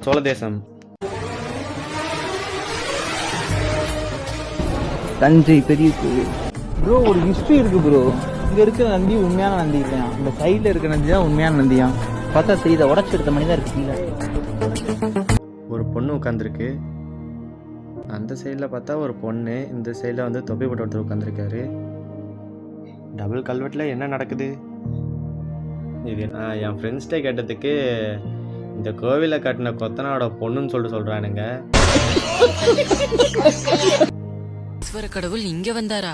சோழதேசம். தஞ்சை பெரிய கோவில். ப்ரோ ஒரு ஹிஸ்ட்ரி இருக்கு ப்ரோ. இங்க இருக்கிற நந்தி உண்மையான நந்தி இல்லையா? இந்த சைட்ல இருக்கிற நந்தி தான் உண்மையான நந்தியா? பார்த்தா செய்த உடச்சு எடுத்த மணி தான் இருக்குல்ல. ஒரு பொண்ணு உட்காந்துருக்கு. அந்த சைடில் பார்த்தா ஒரு பொண்ணு, இந்த சைடில் வந்து தொப்பி போட்டு ஒருத்தர் உட்காந்துருக்காரு. டபுள் கல்வெட்டில் என்ன நடக்குது? இது என் ஃப்ரெண்ட்ஸ்டே கேட்டதுக்கு இந்த கோவிலை கட்டின கொத்தனாரோட பொண்ணுன்னு சொல்கிறானுங்க. ஈஸ்வர கடவுள் இங்க வந்தாரா?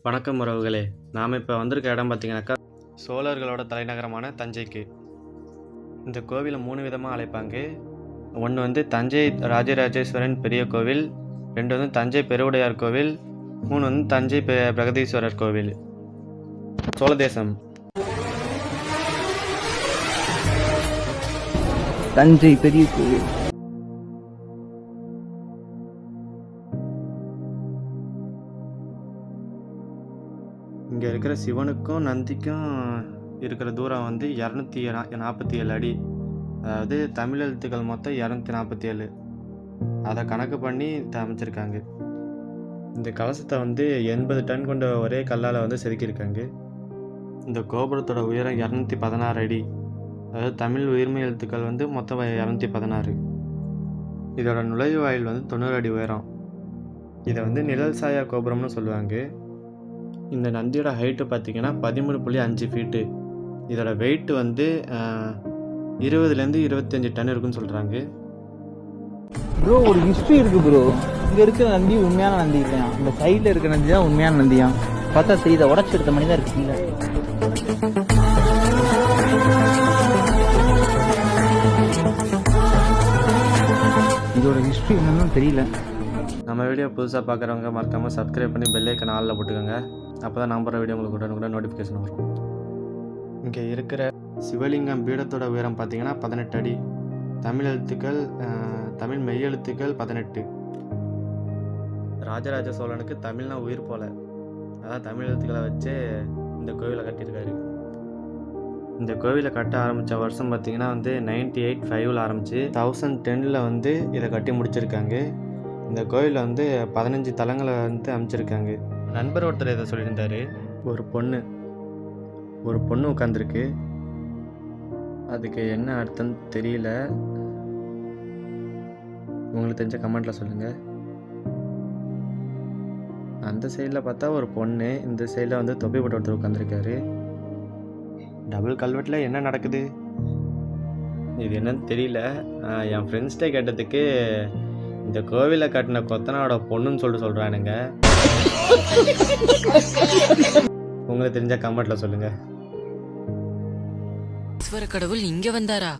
வணக்கம் உறவுகளே, நாம் இப்போ வந்திருக்க இடம் பார்த்தீங்கன்னாக்கா சோழர்களோட தலைநகரமான தஞ்சைக்கு. இந்த கோவிலை 3 விதமாக அழைப்பாங்க. ஒன்று வந்து தஞ்சை ராஜராஜேஸ்வரன் பெரிய கோவில், 2 வந்து தஞ்சை பெருவுடையார் கோவில், 3 வந்து தஞ்சை பிரகதீஸ்வரர் கோவில். சோழதேசம். தஞ்சை பெரிய கோவில். இங்கே இருக்கிற சிவனுக்கும் நந்திக்கும் இருக்கிற தூரம் வந்து 247 அடி. அதாவது தமிழ் எழுத்துக்கள் மொத்தம் 247. அதை கணக்கு பண்ணி அமைச்சிருக்காங்க. இந்த கலசத்தை வந்து 80 டன் கொண்ட ஒரே கல்லால் வந்து செதுக்கியிருக்காங்க. இந்த கோபுரத்தோட உயரம் 216 அடி. அதாவது தமிழ் உயிர்மை எழுத்துக்கள் வந்து மொத்தம் 216. இதோட நுழைவு வாயில் வந்து 90 அடி உயரம். இதை வந்து நிழல் சாயா கோபுரம்னு சொல்லுவாங்க. இந்த நந்தியோட ஹைட்டு பார்த்திங்கன்னா 13.5 ஃபீட்டு. இதோட வெயிட் வந்து 20லேருந்து 25 டன் இருக்குன்னு சொல்கிறாங்க. ப்ரோ ஒரு ஹிஸ்ட்ரி இருக்கு ப்ரோ. இங்க இருக்கிற நந்தி உண்மையான நந்தி இல்லையா? இந்த சைட்ல இருக்கிற நந்தி தான் உண்மையான நந்தியா? பார்த்தா செய்த உடச்சு எடுத்த மணி தான் இருக்குல்ல. இதோட ஹிஸ்ட்ரி என்னன்னு தெரியல. நம்ம வீடியோ புதுசாக பார்க்குறவங்க மறக்காமல் சப்ஸ்கிரைப் பண்ணி பெல் ஐக்கான் ஆலில் போட்டுக்கோங்க. அப்போ தான் நம்புகிற வீடியோ உங்களுக்கு உடனுக்குடன் நோட்டிஃபிகேஷன் வரும். இங்கே இருக்கிற சிவலிங்கம் பீடத்தோட உயரம் பார்த்திங்கன்னா 18 அடி. தமிழ் எழுத்துக்கள் தமிழ் மெய்யெழுத்துக்கள் 18. ராஜராஜ சோழனுக்கு தமிழ்னா உயிர் போல, அதான் தமிழ் எழுத்துக்களை வச்சு இந்த கோவிலை கட்டியிருக்காரு. இந்த கோவிலை கட்ட ஆரம்பித்த வருஷம் பார்த்திங்கன்னா வந்து 1985 ஆரம்பித்து 1010 வந்து இதை கட்டி முடிச்சிருக்காங்க. இந்த கோவிலில் வந்து 15 தலங்களை வந்து அமைச்சிருக்காங்க. நண்பர் ஒருத்தர் இதை சொல்லியிருந்தார். ஒரு பொண்ணு உட்காந்துருக்கு. அதுக்கு என்ன அர்த்தம் தெரியல. உங்களுக்கு தெரிஞ்ச கமெண்ட்டில் சொல்லுங்கள். அந்த சைடில் பார்த்தா ஒரு பொண்ணு, இந்த சைடில் வந்து தொப்பி போட்டு ஒருத்தர் உட்காந்துருக்காரு. டபுள் கல்வெட்டில் என்ன நடக்குது? இது என்னன்னு தெரியல. என் ஃப்ரெண்ட்ஸ்டே கேட்டதுக்கு இந்த கோவிலை கட்டின கொத்தனாரோட பொண்ணுன்னு சொல்கிறானுங்க. உங்களுக்கு தெரிஞ்ச கமெண்ட்டில் சொல்லுங்கள். ஈஸ்வர கடவுள் இங்க வந்தாரா?